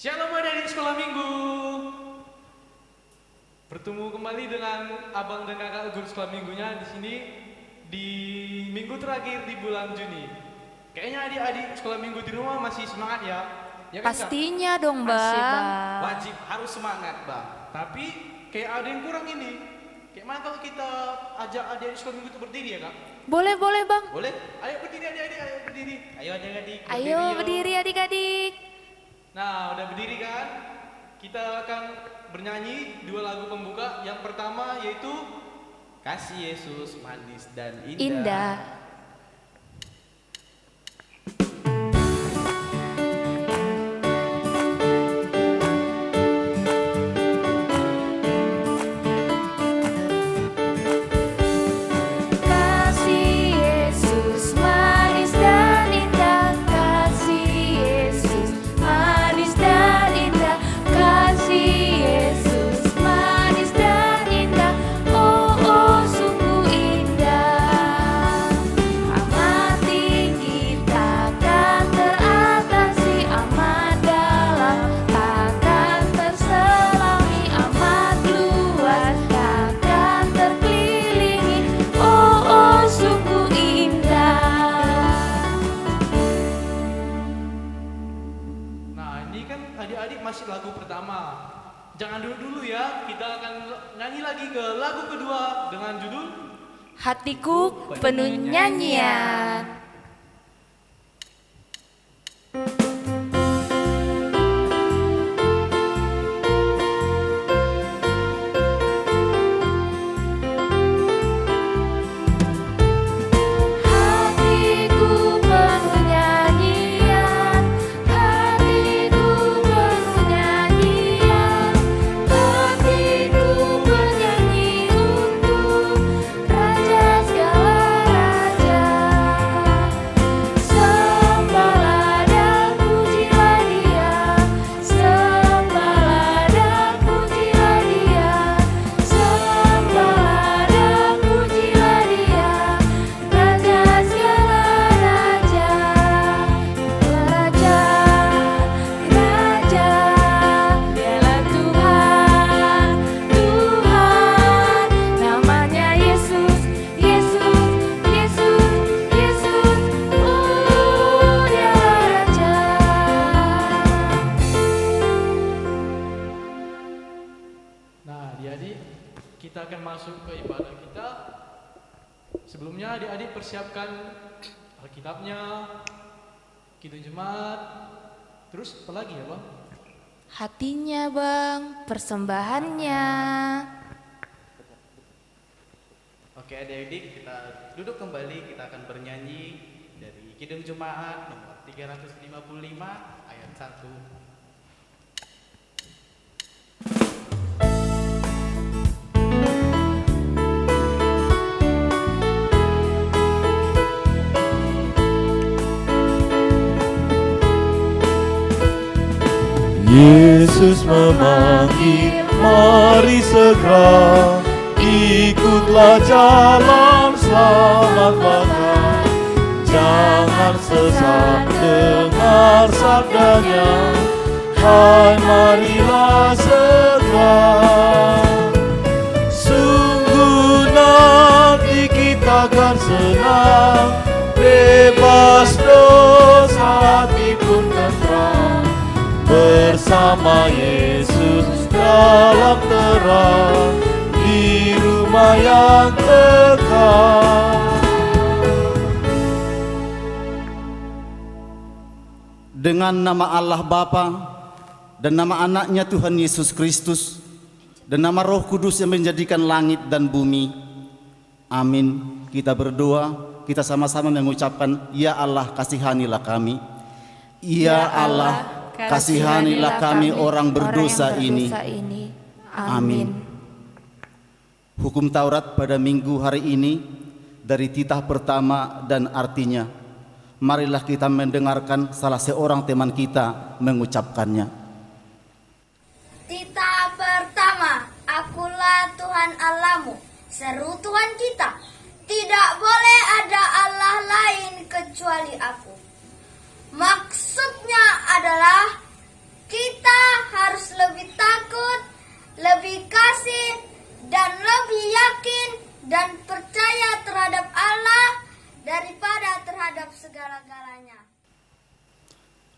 Shalom adik-adik sekolah minggu. Bertemu kembali dengan abang dan kakak guru sekolah minggunya di sini di minggu terakhir di bulan Juni. Kayaknya adik-adik sekolah minggu di rumah masih semangat ya? Ya kan, Pastinya Kak? dong, Bang. Wajib harus semangat, Bang. Tapi kayak ada yang kurang ini. Kayak mana kalau kita ajak adik-adik sekolah minggu untuk berdiri ya, Kak? Boleh, Bang. Boleh? Ayo berdiri adik-adik, ayo berdiri. Ayo adik-adik. Ayo yuk. berdiri adik-adik. Nah, udah berdiri kan? Kita akan bernyanyi dua lagu pembuka. Yang pertama yaitu Kasih Yesus manis dan Indah. Kasih Yesus manis dan indah. Kasih Yesus manis dan indah. Kasih Yesus manis dan indah. Oh, oh, sungguh indah. Amat tinggi takkan teratasi, amat dalam takkan terselami, amat luas takkan terkelilingi. Oh, oh, sungguh indah. Nah, ini kan adik-adik masih lagu pertama. Jangan dulu ya, kita akan nyanyi lagi ke lagu kedua dengan judul Hatiku penuh nyanyian. Hatiku penuh nyanyian, hatiku penuh nyanyian, hatiku bernyanyi untuk Raja segala raja. Sembahlah dan pujilah Dia, sembahlah dan pujilah Dia, sembahlah dan pujilah Dia, Raja segala raja, Raja, Raja, Dialah Tuhan, Tuhan, namanya Yesus, Yesus, Yesus, Yesus, oh Dialah Raja. Nah, adik-adik, kita akan masuk ke ibadah kita. Sebelumnya adik-adik persiapkan Alkitabnya, Kidung Jemaat, terus apa lagi ya, Bang? Hatinya, Bang, persembahannya. Oke adik-adik, kita duduk kembali. Kita akan bernyanyi dari Kidung Jemaat nomor 355 ayat 1. Yesus memanggil, mari segera ikutlah jalan selamat maka. Jangan sesat dengar sabdanya, hai marilah segera. Sungguh nanti kita akan senang, bebas dosa hati pun tentram, bersama Yesus dalam terang di rumah yang kekal. Dengan nama Allah Bapa dan nama anaknya Tuhan Yesus Kristus dan nama Roh Kudus yang menjadikan langit dan bumi. Amin. Kita berdoa, kita sama-sama mengucapkan, Ya Allah kasihanilah kami. Ya Allah kasihanilah kami orang berdosa ini. Amin. Hukum Taurat pada minggu hari ini dari titah pertama dan artinya. Marilah kita mendengarkan salah seorang teman kita mengucapkannya. Titah pertama, akulah Tuhan Allahmu, seru Tuhan kita. Tidak boleh ada Allah lain kecuali aku. Maksudnya adalah kita harus lebih takut, lebih kasih, dan lebih yakin dan percaya terhadap Allah daripada terhadap segala-galanya.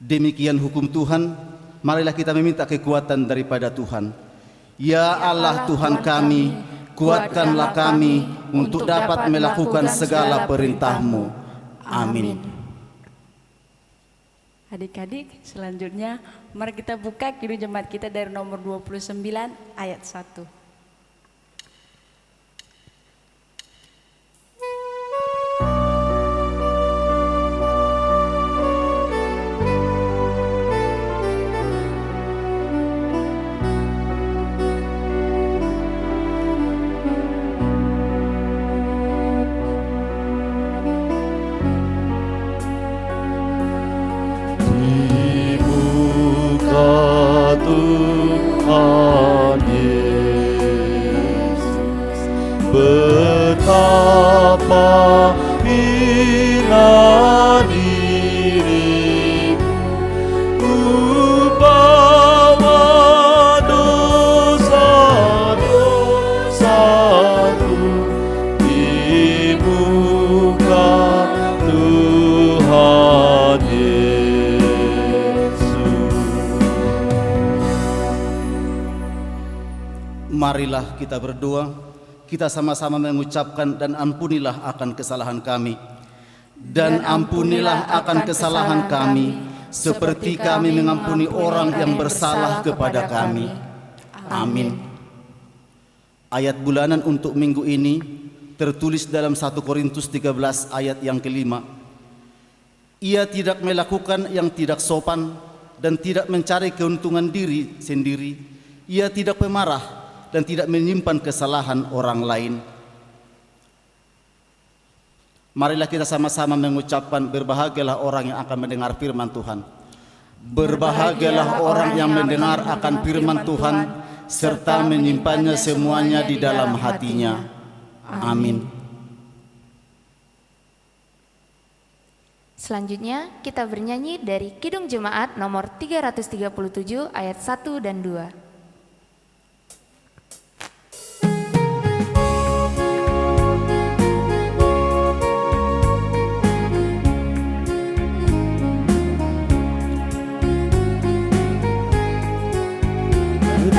Demikian hukum Tuhan, marilah kita meminta kekuatan daripada Tuhan. Ya Allah Tuhan kami, kuatkanlah kami untuk dapat melakukan segala perintah-Mu. Amin. Adik-adik, selanjutnya mari kita buka Kidung Jemaat kita dari nomor 29 ayat 1. Tuhan Yesus, betapa hina diriku, ku bawa dosa-dosaku di muka Tuhan Yesus. Marilah kita berdoa, kita sama-sama mengucapkan dan ampunilah akan kesalahan kami. Dan ampunilah akan kesalahan kami, seperti kami mengampuni orang yang bersalah kepada kami. Amin. Ayat bulanan untuk minggu ini tertulis dalam 1 Korintus 13 ayat yang kelima. Ia tidak melakukan yang tidak sopan dan tidak mencari keuntungan diri sendiri. Ia tidak pemarah dan tidak menyimpan kesalahan orang lain. Marilah kita sama-sama mengucapkan berbahagialah orang yang akan mendengar firman Tuhan. Berbahagialah orang yang mendengar akan firman Tuhan serta menyimpannya semuanya di dalam hatinya. Amin. Selanjutnya kita bernyanyi dari Kidung Jemaat nomor 337 ayat 1 dan 2.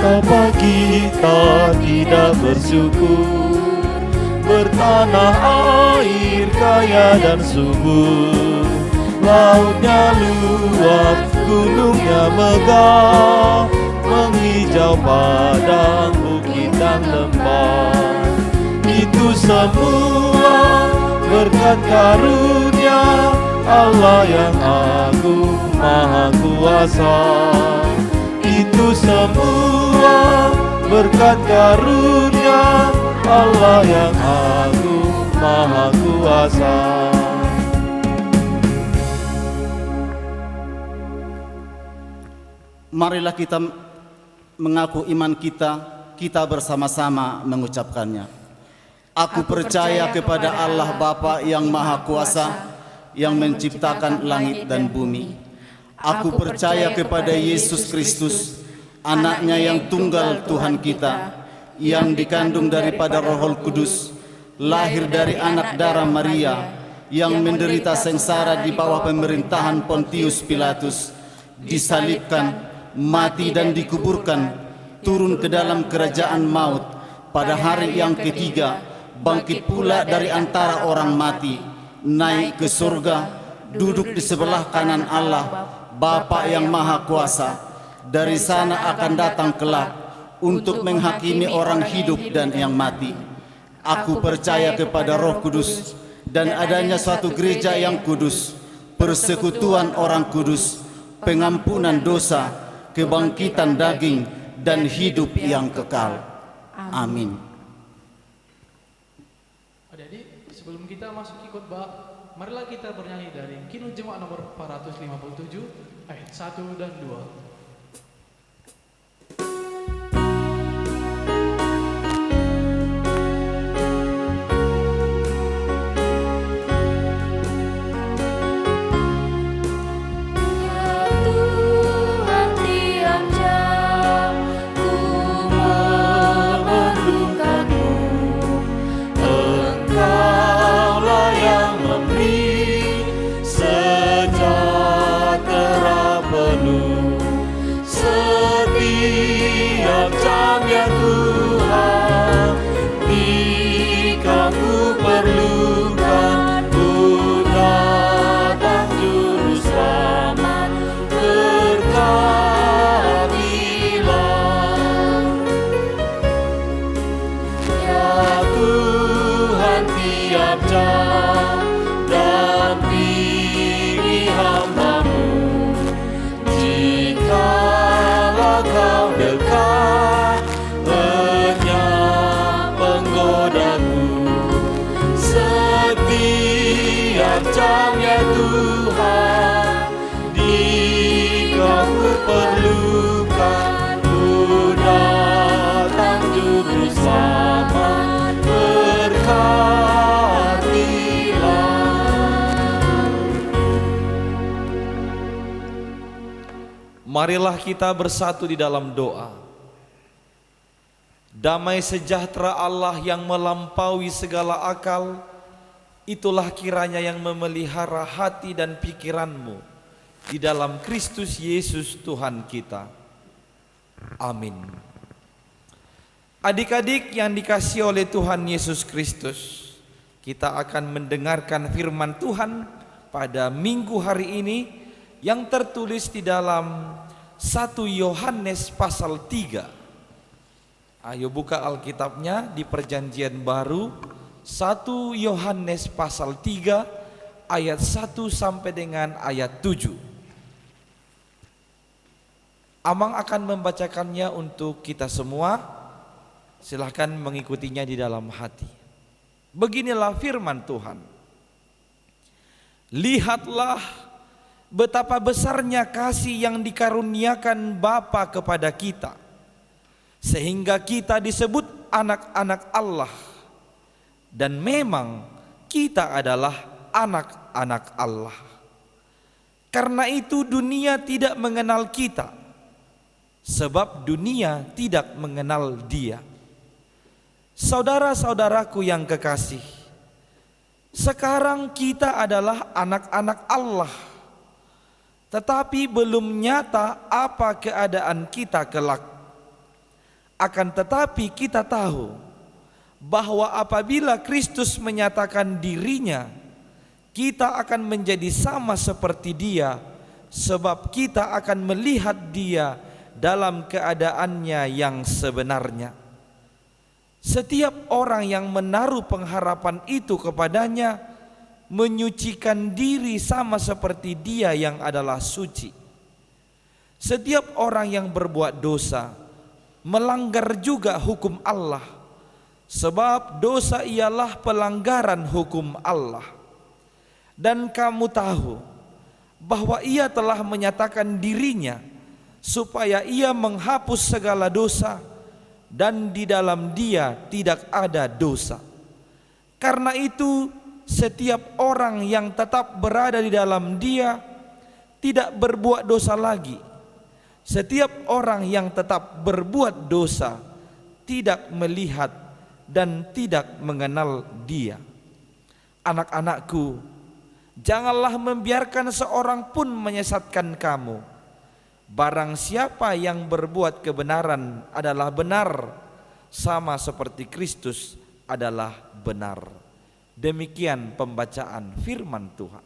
Betapa kita tidak bersyukur, bertanah air kaya dan subur, lautnya luas, gunungnya megah, menghijau padang, bukit dan lembah. Itu semua berkat karunia Allah yang agung maha kuasa. Itu semua berkat karunia Allah yang agung maha kuasa. Marilah kita mengaku iman kita bersama-sama mengucapkannya. Aku percaya kepada Allah Bapa yang Maha Kuasa, yang menciptakan langit dan bumi. Aku percaya kepada Yesus Kristus, anaknya yang tunggal Tuhan kita, yang dikandung daripada Roh Kudus, lahir dari anak darah Maria, yang menderita sengsara di bawah pemerintahan Pontius Pilatus, disalibkan, mati dan dikuburkan, turun ke dalam kerajaan maut, pada hari yang ketiga, bangkit pula dari antara orang mati, naik ke surga, duduk di sebelah kanan Allah, Bapa yang Maha Kuasa. Dari sana akan datang kelak untuk menghakimi orang hidup dan yang mati. Aku percaya kepada Roh Kudus dan adanya suatu gereja yang kudus, persekutuan orang kudus, pengampunan dosa, kebangkitan daging, dan hidup yang kekal. Amin. Adik-adik, sebelum kita masuk ikut khotbah, marilah kita bernyanyi dari Kidung Jemaat nomor 457 ayat 1 dan 2. Tuhan tiap jam Marilah kita bersatu di dalam doa. Damai sejahtera Allah yang melampaui segala akal, itulah kiranya yang memelihara hati dan pikiranmu di dalam Kristus Yesus Tuhan kita. Amin. Adik-adik yang dikasihi oleh Tuhan Yesus Kristus, kita akan mendengarkan firman Tuhan pada minggu hari ini yang tertulis di dalam 1 Yohanes pasal 3. Ayo buka Alkitabnya di Perjanjian Baru, 1 Yohanes pasal 3 ayat 1 sampai dengan ayat 7. Amang akan membacakannya untuk kita semua. Silahkan mengikutinya di dalam hati. Beginilah firman Tuhan. Lihatlah betapa besarnya kasih yang dikaruniakan Bapa kepada kita, sehingga kita disebut anak-anak Allah. Dan memang kita adalah anak-anak Allah. Karena itu dunia tidak mengenal kita, sebab dunia tidak mengenal Dia. Saudara-saudaraku yang kekasih, sekarang kita adalah anak-anak Allah. Tetapi belum nyata apa keadaan kita kelak. Akan tetapi kita tahu bahwa apabila Kristus menyatakan dirinya, kita akan menjadi sama seperti Dia, sebab kita akan melihat Dia dalam keadaannya yang sebenarnya. Setiap orang yang menaruh pengharapan itu kepadanya menyucikan diri sama seperti Dia yang adalah suci. Setiap orang yang berbuat dosa melanggar juga hukum Allah, sebab dosa ialah pelanggaran hukum Allah. Dan kamu tahu bahwa Ia telah menyatakan dirinya supaya Ia menghapus segala dosa, dan di dalam Dia tidak ada dosa. Karena itu setiap orang yang tetap berada di dalam Dia tidak berbuat dosa lagi. Setiap orang yang tetap berbuat dosa tidak melihat dan tidak mengenal Dia. Anak-anakku, janganlah membiarkan seorang pun menyesatkan kamu. Barang siapa yang berbuat kebenaran adalah benar, sama seperti Kristus adalah benar. Demikian pembacaan firman Tuhan.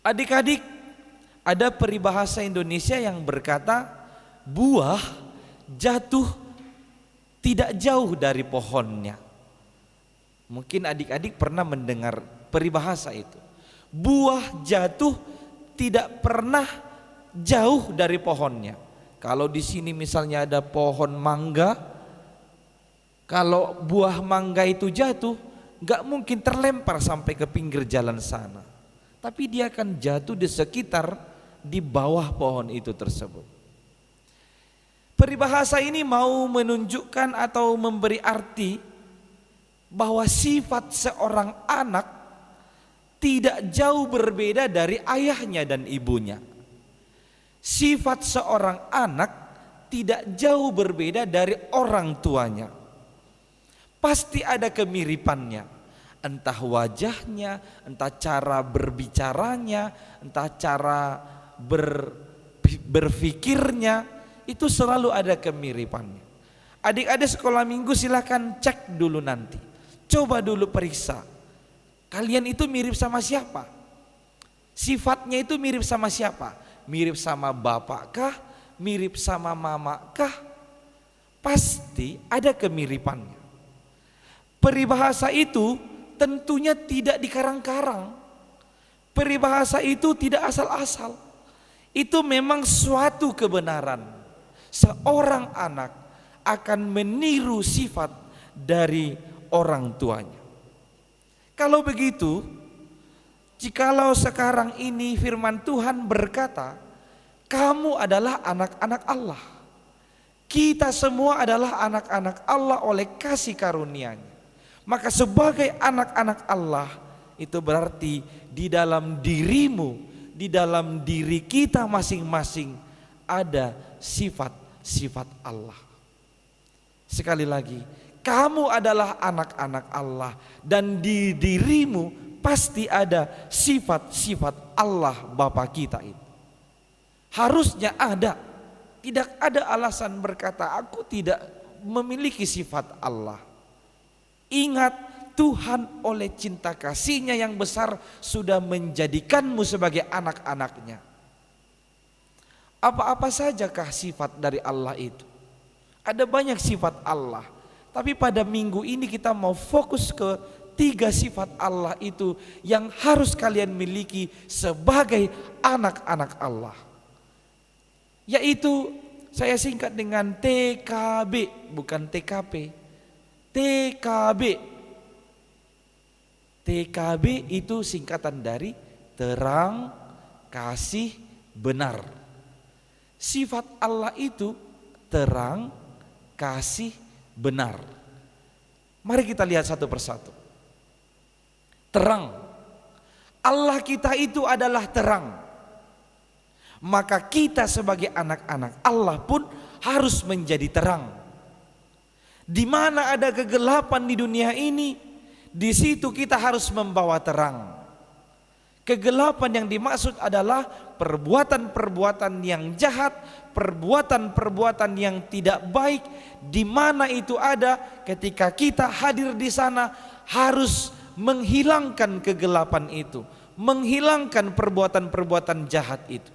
Adik-adik, ada peribahasa Indonesia yang berkata, buah jatuh tidak jauh dari pohonnya. Mungkin adik-adik pernah mendengar peribahasa itu. Buah jatuh tidak pernah jauh dari pohonnya. Kalau di sini misalnya ada pohon mangga, kalau buah mangga itu jatuh, gak mungkin terlempar sampai ke pinggir jalan sana, tapi dia akan jatuh di sekitar, di bawah pohon itu tersebut. Peribahasa ini mau menunjukkan atau memberi arti bahwa sifat seorang anak tidak jauh berbeda dari ayahnya dan ibunya. Sifat seorang anak tidak jauh berbeda dari orang tuanya. Pasti ada kemiripannya, entah wajahnya, entah cara berbicaranya, entah cara berpikirnya, itu selalu ada kemiripannya. Adik-adik sekolah minggu silakan cek dulu nanti, coba dulu periksa, kalian itu mirip sama siapa? Sifatnya itu mirip sama siapa? Mirip sama bapak kah? Mirip sama mama kah? Pasti ada kemiripannya. Peribahasa itu tentunya tidak dikarang-karang. Peribahasa itu tidak asal-asal. Itu memang suatu kebenaran. Seorang anak akan meniru sifat dari orang tuanya. Kalau begitu, jikalau sekarang ini firman Tuhan berkata, kamu adalah anak-anak Allah. Kita semua adalah anak-anak Allah oleh kasih karunia-Nya. Maka sebagai anak-anak Allah, itu berarti di dalam dirimu, di dalam diri kita masing-masing ada sifat-sifat Allah. Sekali lagi, kamu adalah anak-anak Allah dan di dirimu pasti ada sifat-sifat Allah Bapa kita itu. Harusnya ada. Tidak ada alasan berkata aku tidak memiliki sifat Allah. Ingat, Tuhan oleh cinta kasih-Nya yang besar sudah menjadikanmu sebagai anak-anaknya. Apa-apa sajakah sifat dari Allah itu? Ada banyak sifat Allah. Tapi pada minggu ini kita mau fokus ke 3 sifat Allah itu yang harus kalian miliki sebagai anak-anak Allah. Yaitu saya singkat dengan TKB, bukan TKP. TKB. TKB itu singkatan dari terang, kasih, benar. Sifat Allah itu terang, kasih, benar. Mari kita lihat satu persatu. Terang. Allah kita itu adalah terang. Maka kita sebagai anak-anak Allah pun harus menjadi terang. Di mana ada kegelapan di dunia ini, di situ kita harus membawa terang. Kegelapan yang dimaksud adalah perbuatan-perbuatan yang jahat, perbuatan-perbuatan yang tidak baik. Di mana itu ada, ketika kita hadir di sana harus menghilangkan kegelapan itu, menghilangkan perbuatan-perbuatan jahat itu.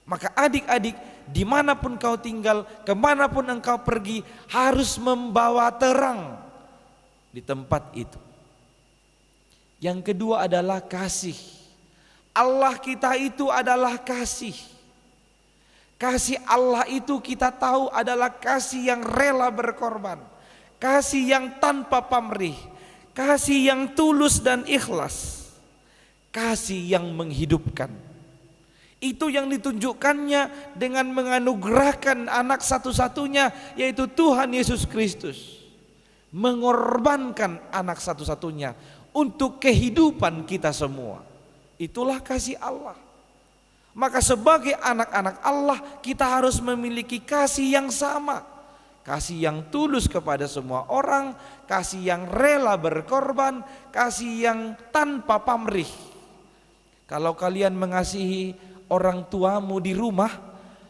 Maka adik-adik, dimanapun kau tinggal, kemanapun engkau pergi, harus membawa terang di tempat itu. Yang kedua adalah kasih. Allah kita itu adalah kasih. Kasih Allah itu kita tahu adalah kasih yang rela berkorban, kasih yang tanpa pamrih, kasih yang tulus dan ikhlas, kasih yang menghidupkan. Itu yang ditunjukkannya dengan menganugerahkan anak satu-satunya, yaitu Tuhan Yesus Kristus. Mengorbankan anak satu-satunya untuk kehidupan kita semua. Itulah kasih Allah. Maka sebagai anak-anak Allah kita harus memiliki kasih yang sama. Kasih yang tulus kepada semua orang, kasih yang rela berkorban, kasih yang tanpa pamrih. Kalau kalian mengasihi orang tuamu di rumah,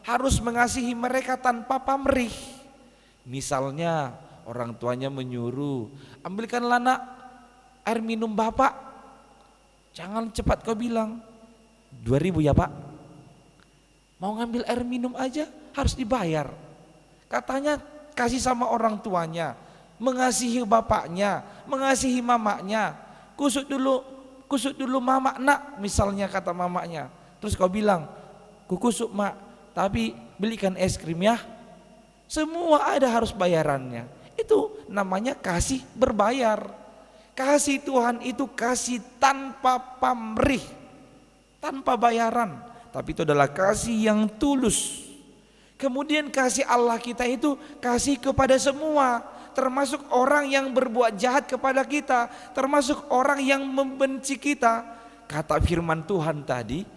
harus mengasihi mereka tanpa pamrih. Misalnya orang tuanya menyuruh, ambilkanlah nak air minum bapak. Jangan cepat kau bilang 2.000 ya pak. Mau ngambil air minum aja harus dibayar. Katanya kasih sama orang tuanya, mengasihi bapaknya, mengasihi mamanya. Kusut dulu mama nak, misalnya kata mamanya. Terus kau bilang, kukusuk mak, tapi belikan es krim ya. Semua ada harus bayarannya. Itu namanya kasih berbayar. Kasih Tuhan itu kasih tanpa pamrih, tanpa bayaran. Tapi itu adalah kasih yang tulus. Kemudian kasih Allah kita itu kasih kepada semua, termasuk orang yang berbuat jahat kepada kita, termasuk orang yang membenci kita. Kata firman Tuhan tadi,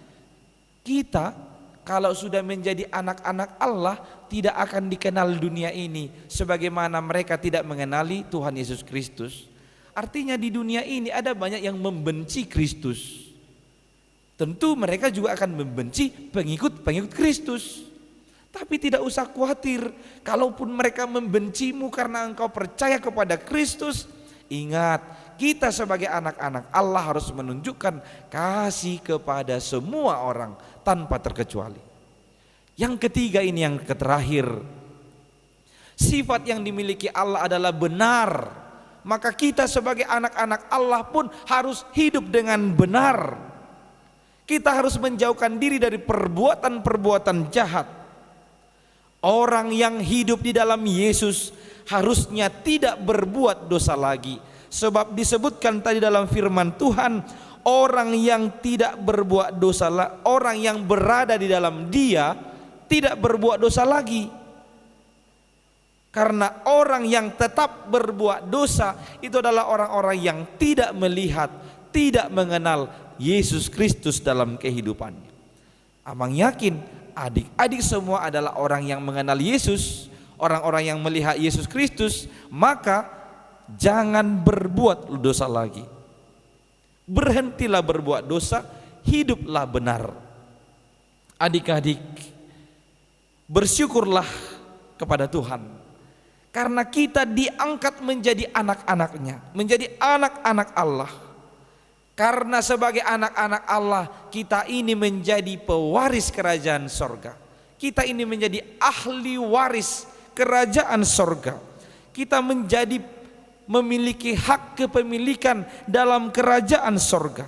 kita kalau sudah menjadi anak-anak Allah tidak akan dikenal dunia ini sebagaimana mereka tidak mengenali Tuhan Yesus Kristus. Artinya di dunia ini ada banyak yang membenci Kristus. Tentu mereka juga akan membenci pengikut-pengikut Kristus. Tapi tidak usah khawatir, kalaupun mereka membencimu karena engkau percaya kepada Kristus, ingat, kita sebagai anak-anak Allah harus menunjukkan kasih kepada semua orang tanpa terkecuali. Yang ketiga ini yang terakhir, sifat yang dimiliki Allah adalah benar. Maka kita sebagai anak-anak Allah pun harus hidup dengan benar. Kita harus menjauhkan diri dari perbuatan-perbuatan jahat. Orang yang hidup di dalam Yesus harusnya tidak berbuat dosa lagi. Sebab disebutkan tadi dalam firman Tuhan, orang yang tidak berbuat dosa, orang yang berada di dalam Dia tidak berbuat dosa lagi. Karena orang yang tetap berbuat dosa itu adalah orang-orang yang tidak melihat, tidak mengenal Yesus Kristus dalam kehidupannya. Amang yakin adik-adik semua adalah orang yang mengenal Yesus, orang-orang yang melihat Yesus Kristus, maka jangan berbuat dosa lagi. Berhentilah berbuat dosa, hiduplah benar. Adik-adik, bersyukurlah kepada Tuhan, karena kita diangkat menjadi anak-anaknya, menjadi anak-anak Allah. Karena sebagai anak-anak Allah, kita ini menjadi pewaris kerajaan sorga. Kita ini menjadi ahli waris kerajaan sorga. Kita menjadi memiliki hak kepemilikan dalam kerajaan sorga.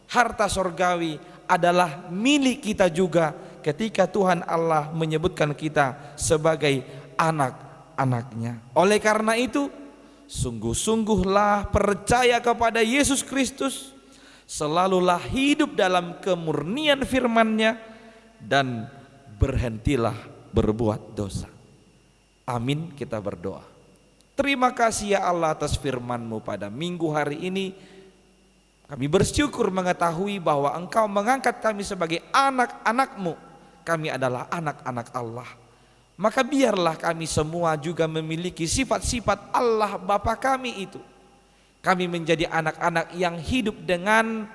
Harta sorgawi adalah milik kita juga ketika Tuhan Allah menyebutkan kita sebagai anak-anaknya. Oleh karena itu, sungguh-sungguhlah percaya kepada Yesus Kristus, selalulah hidup dalam kemurnian firman-Nya, dan berhentilah berbuat dosa. Amin, kita berdoa. Terima kasih ya Allah atas firman-Mu pada minggu hari ini. Kami bersyukur mengetahui bahwa Engkau mengangkat kami sebagai anak-anak-Mu. Kami adalah anak-anak Allah. Maka biarlah kami semua juga memiliki sifat-sifat Allah Bapa kami itu. Kami menjadi anak-anak yang hidup dengan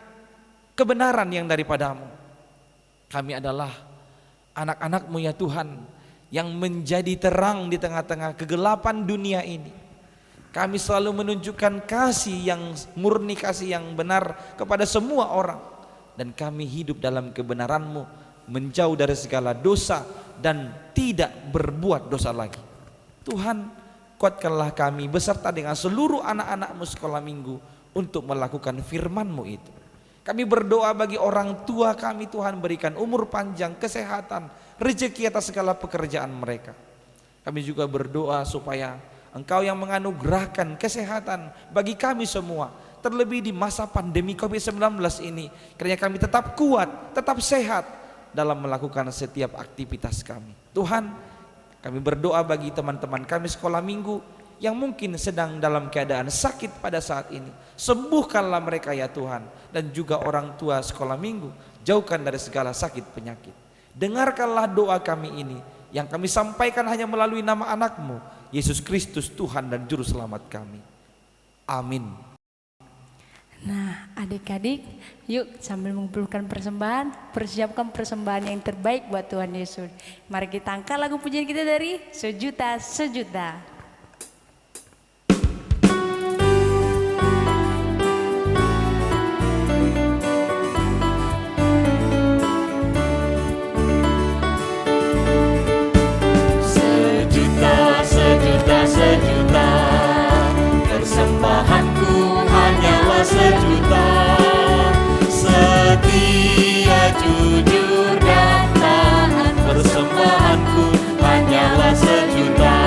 kebenaran yang daripada-Mu. Kami adalah anak-anak-Mu ya Tuhan, yang menjadi terang di tengah-tengah kegelapan dunia ini. Kami selalu menunjukkan kasih yang murni, kasih yang benar kepada semua orang. Dan kami hidup dalam kebenaran-Mu, menjauh dari segala dosa dan tidak berbuat dosa lagi. Tuhan, kuatkanlah kami beserta dengan seluruh anak-anak-Mu sekolah minggu untuk melakukan firman-Mu itu. Kami berdoa bagi orang tua kami, Tuhan berikan umur panjang, kesehatan, rezeki atas segala pekerjaan mereka. Kami juga berdoa supaya Engkau yang menganugerahkan kesehatan bagi kami semua, terlebih di masa pandemi COVID-19 ini. Kiranya kami tetap kuat, tetap sehat dalam melakukan setiap aktivitas kami. Tuhan, kami berdoa bagi teman-teman kami sekolah minggu yang mungkin sedang dalam keadaan sakit pada saat ini. Sembuhkanlah mereka ya Tuhan. Dan juga orang tua sekolah minggu, jauhkan dari segala sakit penyakit. Dengarkanlah doa kami ini yang kami sampaikan hanya melalui nama anak-Mu, Yesus Kristus, Tuhan dan Juru Selamat kami. Amin. Nah, adik-adik, yuk sambil mengumpulkan persembahan, persiapkan persembahan yang terbaik buat Tuhan Yesus. Mari kita angkat lagu pujian kita dari Sejuta Sejuta. Sejuta, persembahanku hanyalah sejuta. Setia, jujur dan taat, persembahanku hanyalah sejuta.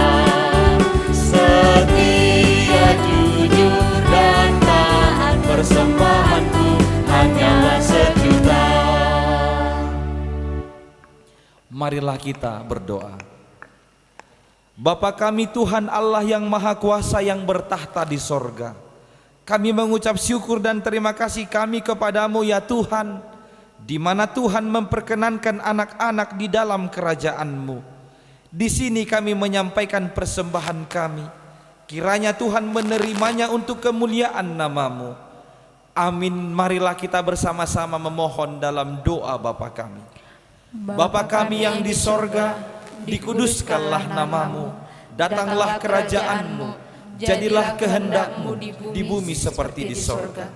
Setia, jujur dan taat, persembahanku hanyalah sejuta. Marilah kita berdoa. Bapa kami Tuhan Allah yang Maha Kuasa yang bertahta di sorga, kami mengucap syukur dan terima kasih kami kepadamu ya Tuhan, di mana Tuhan memperkenankan anak-anak di dalam kerajaan-Mu. Di sini kami menyampaikan persembahan kami, kiranya Tuhan menerimanya untuk kemuliaan nama-Mu. Amin. Marilah kita bersama-sama memohon dalam doa Bapa kami. Bapa kami yang di sorga, dikuduskanlah namamu, datanglah kerajaan-Mu, jadilah kehendak-Mu di bumi seperti di sorga.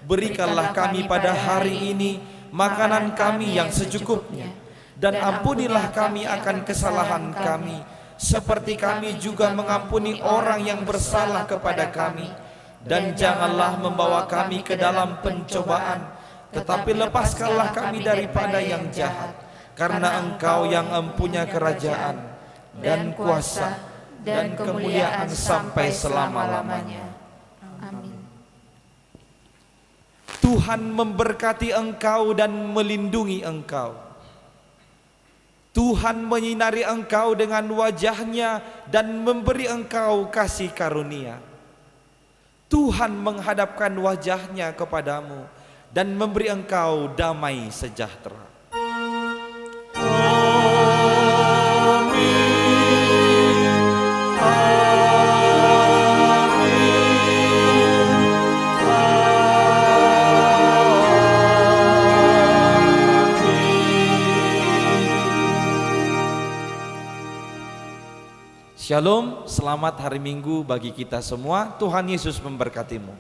Berikanlah kami pada hari ini makanan kami yang secukupnya, dan ampunilah kami akan kesalahan kami, seperti kami juga mengampuni orang yang bersalah kepada kami. Dan janganlah membawa kami ke dalam pencobaan, tetapi lepaskanlah kami daripada yang jahat. Karena Engkau yang mempunyai kerajaan dan kuasa dan kemuliaan sampai selama-lamanya. Amin. Tuhan memberkati engkau dan melindungi engkau. Tuhan menyinari engkau dengan wajah-Nya dan memberi engkau kasih karunia. Tuhan menghadapkan wajah-Nya kepadamu dan memberi engkau damai sejahtera. Shalom, selamat hari Minggu bagi kita semua. Tuhan Yesus memberkatimu.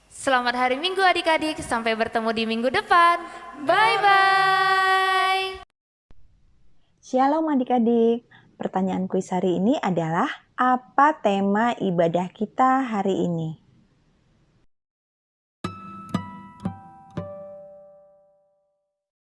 Selamat hari Minggu adik-adik, sampai bertemu di minggu depan. Bye-bye. Shalom adik-adik. Pertanyaan kuis hari ini adalah apa tema ibadah kita hari ini?